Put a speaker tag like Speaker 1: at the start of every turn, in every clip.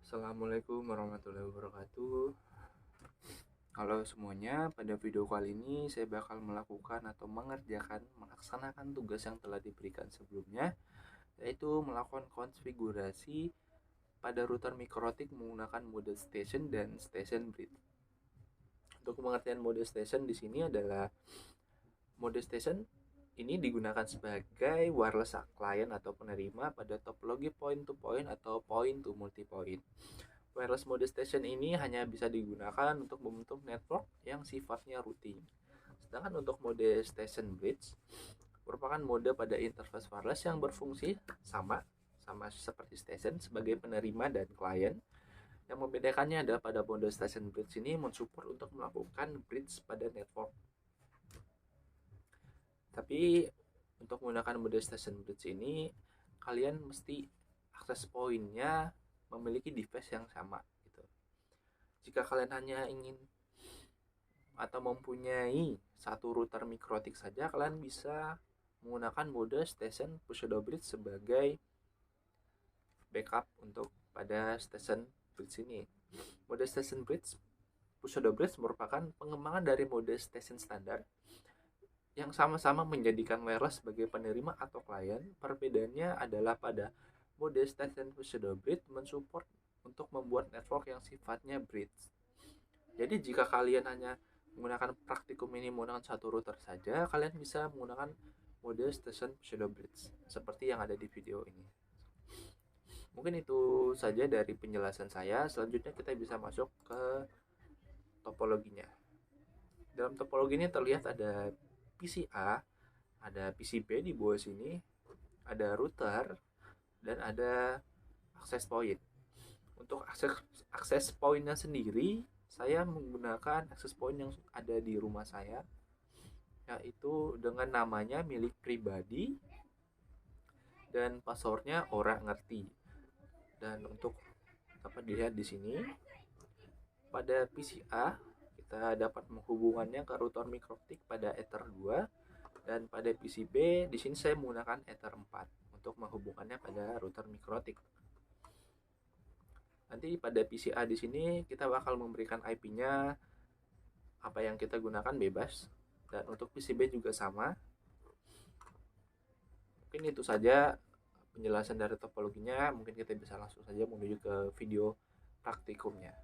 Speaker 1: Assalamualaikum warahmatullahi wabarakatuh. Halo semuanya, pada video kali ini saya bakal melaksanakan tugas yang telah diberikan sebelumnya, yaitu melakukan konfigurasi pada router mikrotik menggunakan mode station dan station bridge. Untuk pengertian mode station di sini adalah mode station ini digunakan sebagai wireless client atau penerima pada topologi point to point atau point to multi point. Wireless mode station ini hanya bisa digunakan untuk membentuk network yang sifatnya routing. Sedangkan untuk mode station bridge merupakan mode pada interface wireless yang berfungsi sama seperti station sebagai penerima dan klien. Yang membedakannya adalah pada mode station bridge ini mensupport untuk melakukan bridge pada network. Tapi untuk menggunakan mode station bridge ini kalian mesti akses pointnya memiliki device yang sama gitu. Jika kalian hanya ingin atau mempunyai satu router mikrotik saja, kalian bisa menggunakan mode station pseudo bridge sebagai backup untuk pada station bridge ini. Mode station bridge pseudo bridge merupakan pengembangan dari mode station standar yang sama-sama menjadikan wireless sebagai penerima atau klien. Perbedaannya adalah pada mode station pseudo bridge mensupport untuk membuat network yang sifatnya bridge. Jadi jika kalian hanya menggunakan praktikum ini menggunakan satu router saja, kalian bisa menggunakan mode station pseudo bridge seperti yang ada di video ini. Mungkin itu saja dari penjelasan saya. Selanjutnya kita bisa masuk ke topologinya. Dalam topologi ini terlihat ada PCA, ada PCB di bawah sini, ada router, dan ada access point. Untuk access pointnya sendiri, saya menggunakan access point yang ada di rumah saya, yaitu dengan namanya milik pribadi dan passwordnya orang ngerti. Dan untuk dapat dilihat di sini, pada PCA kita dapat menghubungkannya ke router mikrotik pada Ether 2, dan pada PCB di sini saya menggunakan Ether 4 untuk menghubungkannya pada router mikrotik. Nanti pada PCA di sini kita bakal memberikan IP-nya apa yang kita gunakan bebas, dan untuk PCB juga sama. Mungkin itu saja penjelasan dari topologinya. Mungkin kita bisa langsung saja menuju ke video praktikumnya.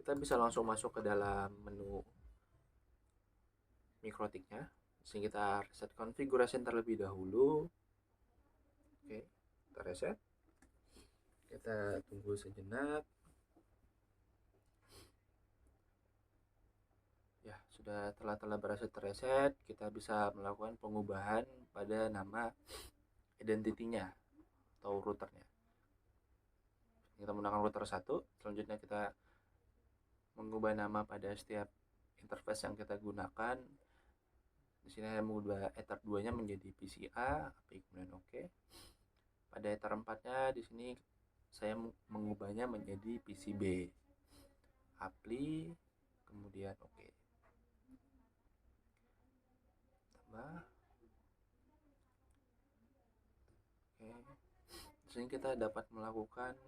Speaker 1: Kita bisa langsung masuk ke dalam menu mikrotiknya. Di sini kita reset konfigurasi terlebih dahulu. Oke, kita reset. Kita tunggu sejenak. Ya, sudah telah berhasil terreset, kita bisa melakukan pengubahan pada nama identitinya atau routernya. Kita menggunakan router 1, selanjutnya kita mengubah nama pada setiap interface yang kita gunakan. Di sini saya mengubah Ether 2-nya menjadi PCA, kemudian oke. Pada Ether 4-nya di sini saya mengubahnya menjadi PCB. Apply, kemudian oke. Tambah. Oke. Di sini kita dapat melakukan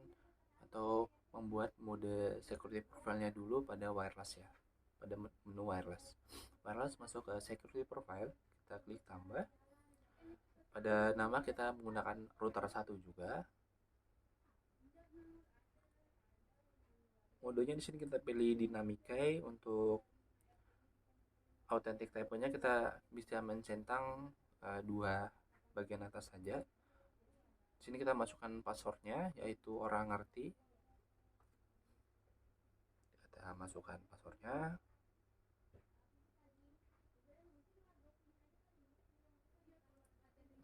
Speaker 1: atau membuat mode security profile-nya dulu pada wireless ya. Pada menu wireless. Wireless masuk ke security profile, kita klik tambah. Pada nama kita menggunakan router 1 juga. Modenya di sini kita pilih dynamic-key. Untuk authentic type-nya kita bisa mencentang dua bagian atas saja. Di sini kita masukkan passwordnya, yaitu orang ngerti. Kita masukkan passwordnya.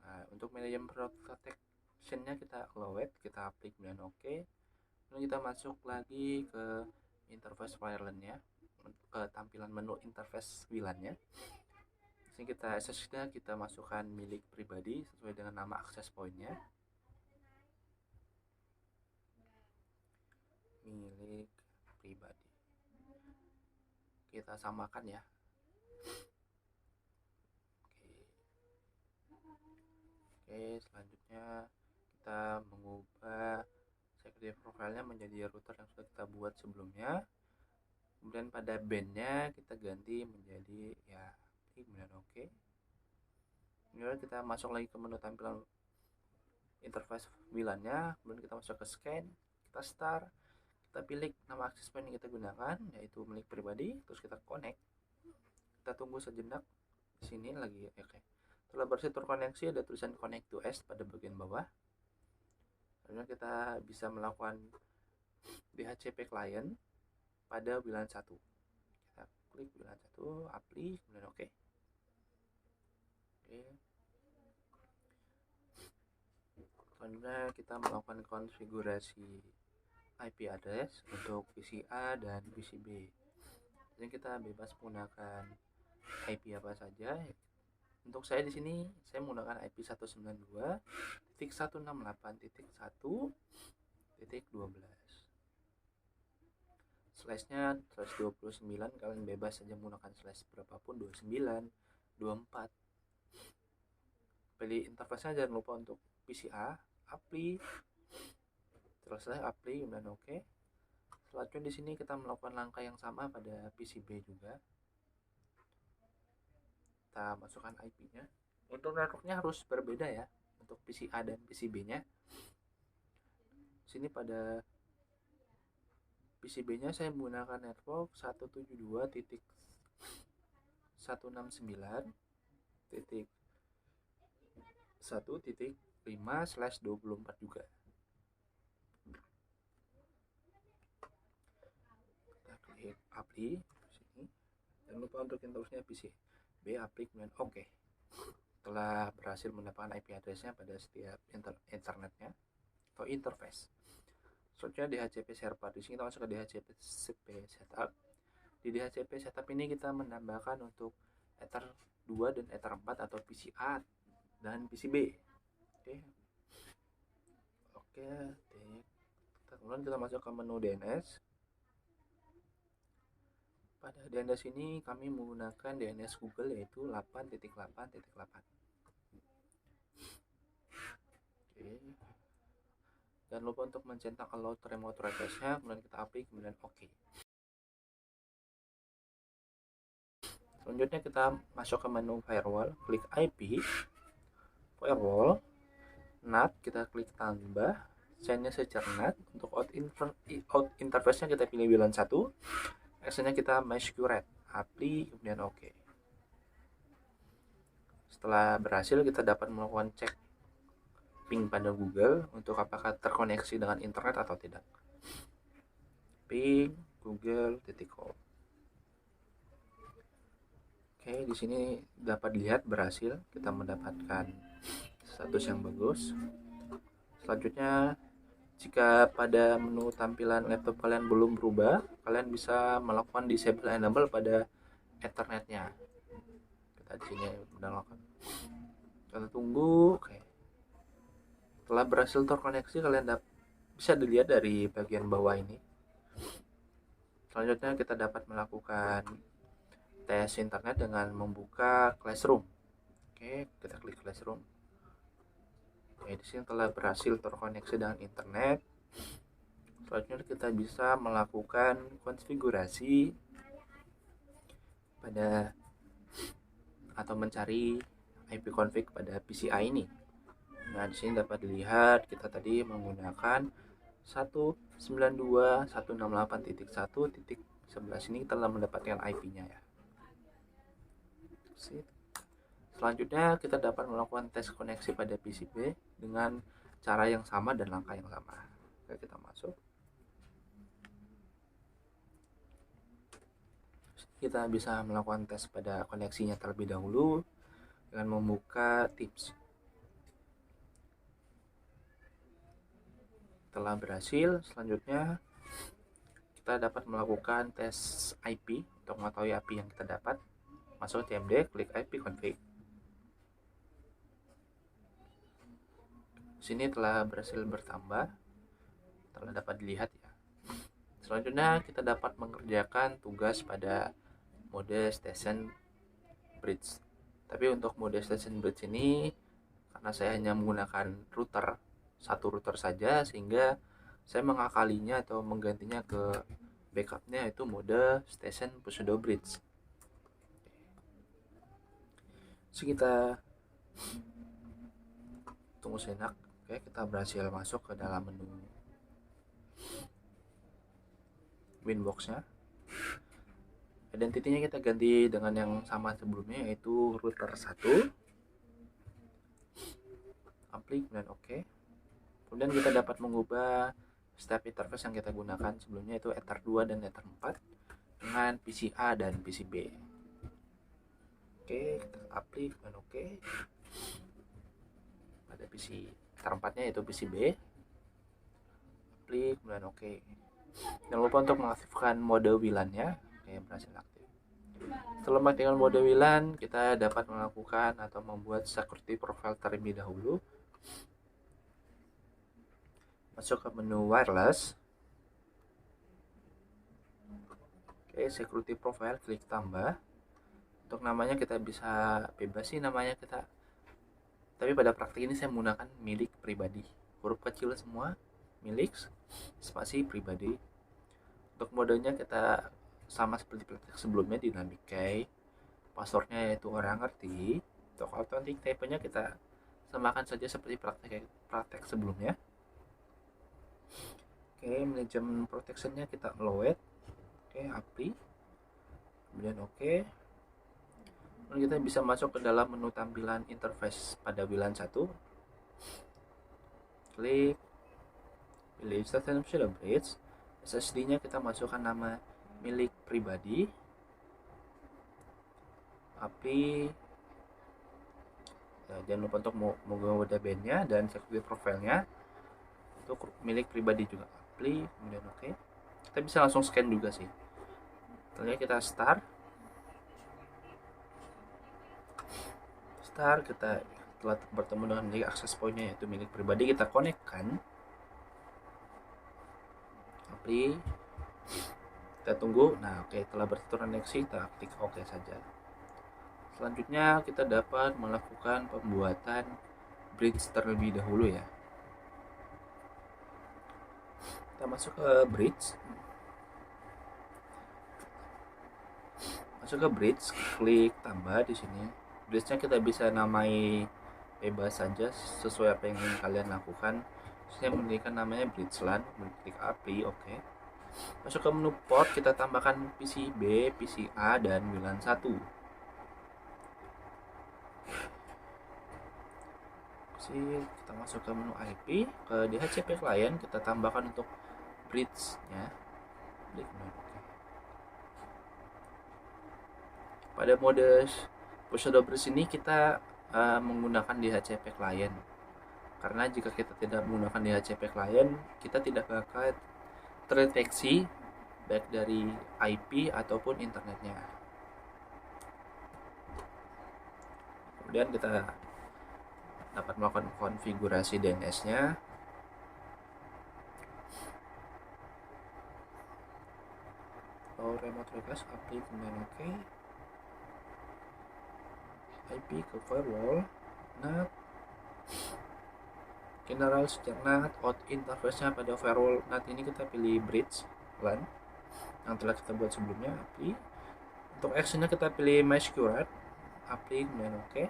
Speaker 1: Nah, untuk manajemen protection-nya kita allow it, kita klik kemudian oke. Kemudian kita masuk lagi ke interface WLAN-nya, ke tampilan menu interface WLAN-nya. Di sini kita access-nya kita masukkan milik pribadi sesuai dengan nama access point-nya. Milik pribadi. Kita samakan ya. Oke, selanjutnya kita mengubah seperti profilnya menjadi router yang sudah kita buat sebelumnya. Kemudian pada bandnya kita ganti menjadi ya kemudian oke. Kemudian kita masuk lagi ke menu tampilan interface WLAN-nya, kemudian kita masuk ke scan, kita start, kita pilih nama access point yang kita gunakan yaitu milik pribadi, terus kita connect. Kita tunggu sejenak. Di sini lagi oke. Setelah berhasil terkoneksi ada tulisan connect to S pada bagian bawah. Kemudian kita bisa melakukan DHCP client pada WLAN 1. Kita klik WLAN 1, apply, kemudian oke. Selanjutnya kita melakukan konfigurasi IP address untuk PC A dan PC B. Jadi kita bebas menggunakan IP apa saja. Untuk saya di sini saya menggunakan IP 192.168.1.12. Slashnya /29, kalian bebas saja menggunakan slash berapapun, 29, 24. Pilih interface-nya, jangan lupa untuk PCA, apply, selesai apply, kemudian oke. Selanjutnya di sini kita melakukan langkah yang sama pada PCB juga. Kita masukkan IP-nya. Untuk networknya harus berbeda ya, untuk PCA dan PCB-nya. Sini pada PCB-nya saya menggunakan network 172.169.1.5/24 juga. Kita klik apply sini. Jangan lupa untuk interface-nya PCB, apply, kemudian oke. Setelah berhasil mendapatkan IP address-nya pada setiap internetnya atau interface. Selanjutnya DHCP server. Di sini kita masuk ke DHCP setup. Di DHCP setup ini kita menambahkan untuk Ether 2 dan Ether 4 atau PCA dan PCB. Oke. Kemudian kita masuk ke menu DNS. Pada DNS ini kami menggunakan DNS Google yaitu 8.8.8. Jangan lupa untuk mencetak allow remote address-nya, kemudian kita apply, kemudian oke. Selanjutnya kita masuk ke menu firewall, klik IP, firewall, NAT, kita klik tambah, chain-nya secara NAT. Untuk out interface-nya kita pilih WLAN 1, access-nya kita MySecurity, apply, kemudian oke. Setelah berhasil kita dapat melakukan cek ping pada Google untuk apakah terkoneksi dengan internet atau tidak. Ping google.com. Oke, di sini dapat dilihat berhasil kita mendapatkan status yang bagus. Selanjutnya, jika pada menu tampilan laptop kalian belum berubah, kalian bisa melakukan disable enable pada Ethernetnya. Kita di sini menambahkan. Kita tunggu. Oke. Setelah berhasil terkoneksi, kalian bisa dilihat dari bagian bawah ini. Selanjutnya kita dapat melakukan tes internet dengan membuka Classroom. Oke, kita klik Classroom. Oke, di sini telah berhasil terkoneksi dengan internet. Selanjutnya kita bisa melakukan konfigurasi pada atau mencari IP config pada PCI ini. Nah, di sini dapat dilihat kita tadi menggunakan 192.168.1.11 ini telah mendapatkan IP-nya ya. Selanjutnya kita dapat melakukan tes koneksi pada PCB dengan cara yang sama dan langkah yang sama. Oke, kita masuk. Kita bisa melakukan tes pada koneksinya terlebih dahulu dengan membuka tips. Setelah berhasil, selanjutnya kita dapat melakukan tes IP untuk mengetahui IP yang kita dapat. Masuk ke CMD, klik IP config. Sini telah berhasil bertambah, telah dapat dilihat ya. Selanjutnya kita dapat mengerjakan tugas pada mode station bridge. Tapi untuk mode station bridge ini karena saya hanya menggunakan satu router saja, sehingga saya mengakalinya atau menggantinya ke backupnya itu mode station pseudo bridge. So kita tunggu sejenak. Oke, kita berhasil masuk ke dalam menu Winbox-nya. Identity-nya kita ganti dengan yang sama sebelumnya, yaitu router 1, aplik, dan oke. Kemudian kita dapat mengubah step interface yang kita gunakan sebelumnya, itu Ether 2 dan Ether 4 dengan PCA dan PCB. Oke, kita aplik dan oke. Pada PC Ether 4-nya yaitu PCB, aplik dan oke. Jangan lupa untuk mengaktifkan mode WLAN-nya. Oke, berhasil aktif. Setelah mengaktifkan mode WLAN, kita dapat melakukan atau membuat security profile terlebih dahulu. Masuk ke menu wireless. Oke, security profile, klik tambah. Untuk namanya kita bisa bebas sih namanya kita. Tapi pada praktik ini saya menggunakan milik pribadi. Huruf kecil semua, milik, spasi pribadi. Untuk modenya kita sama seperti praktik sebelumnya, dynamic key. Passwordnya yaitu orang ngerti. Untuk authentic type-nya kita samakan saja seperti praktek sebelumnya. Oke, manajemen protection-nya kita allow it. Oke, API. Kemudian oke. Lalu kita bisa masuk ke dalam menu tampilan interface pada WLAN 1. Klik, pilih Station Pseudo Bridge. SSD-nya kita masukkan nama milik pribadi, API, ya, jangan lupa untuk mengubah bandnya dan security profile-nya untuk milik pribadi juga, API, kemudian oke. Kita bisa langsung scan juga sih. Setelah kita start, kita telah bertemu dengan milik akses point-nya yaitu milik pribadi, kita connect-kan API, kita tunggu. Nah oke, telah terkoneksi, kita klik oke saja. Selanjutnya kita dapat melakukan pembuatan bridge terlebih dahulu ya. Kita masuk ke bridge. Klik tambah di sini. Bridge-nya kita bisa namai bebas saja sesuai apa yang ingin kalian lakukan. Saya memberikan namanya bridge LAN, klik API, oke. Masuk ke menu port, kita tambahkan PCB, PCA, dan WLAN 1. Kita masuk ke menu IP, ke DHCP client, kita tambahkan untuk bridge-nya. Klik oke. Pada mode pseudo bridge ini kita menggunakan DHCP client. Karena jika kita tidak menggunakan DHCP client, kita tidak akan terdeteksi baik dari IP ataupun internetnya. Kemudian kita dapat melakukan konfigurasi DNS-nya. Remote request API, kemudian oke. IP ke firewall, NAT, general sejak NAT, out interface-nya pada firewall NAT ini kita pilih bridge LAN yang telah kita buat sebelumnya, API. Untuk action-nya kita pilih MySecurity, API, kemudian oke.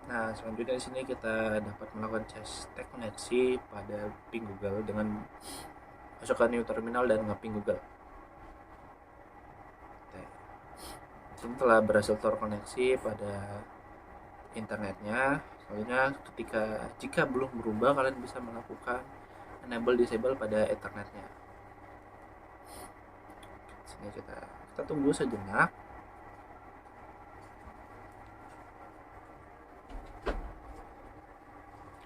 Speaker 1: Nah, selanjutnya di sini kita dapat melakukan cek koneksi pada ping Google dengan masukkan new terminal dan nge-ping Google. Setelah berhasil terkoneksi pada internetnya, selanjutnya jika belum berubah, kalian bisa melakukan enable disable pada internetnya. Sini kita tunggu sejenak.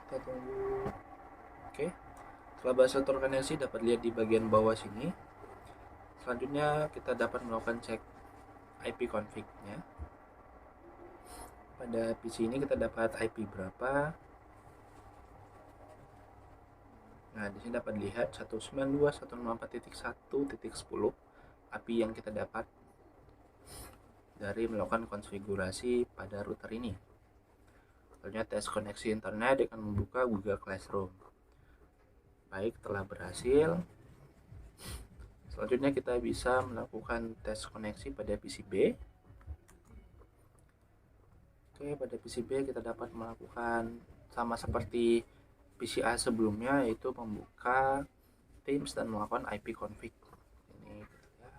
Speaker 1: Kita tunggu. Oke. Setelah berhasil terkoneksi, dapat lihat di bagian bawah sini. Selanjutnya kita dapat melakukan cek IP config-nya. Pada PC ini kita dapat IP berapa. Nah, di sini dapat lihat 192.164.1.10 IP yang kita dapat dari melakukan konfigurasi pada router ini. Selanjutnya tes koneksi internet dengan membuka Google Classroom. Baik, telah berhasil. Selanjutnya kita bisa melakukan tes koneksi pada PCB. Oke, pada PCB kita dapat melakukan sama seperti PCA sebelumnya, yaitu membuka Teams dan melakukan IP config. Ini gitu ya.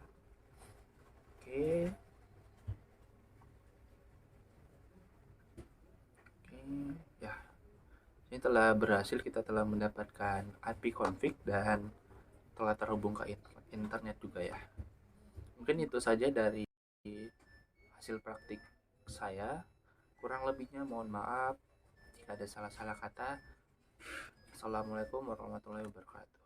Speaker 1: Oke. Oke, ya. Ini telah berhasil, kita telah mendapatkan IP config dan telah terhubung ke internet juga ya. Mungkin itu saja dari hasil praktik saya. Kurang lebihnya mohon maaf jika ada salah-salah kata. Assalamualaikum warahmatullahi wabarakatuh.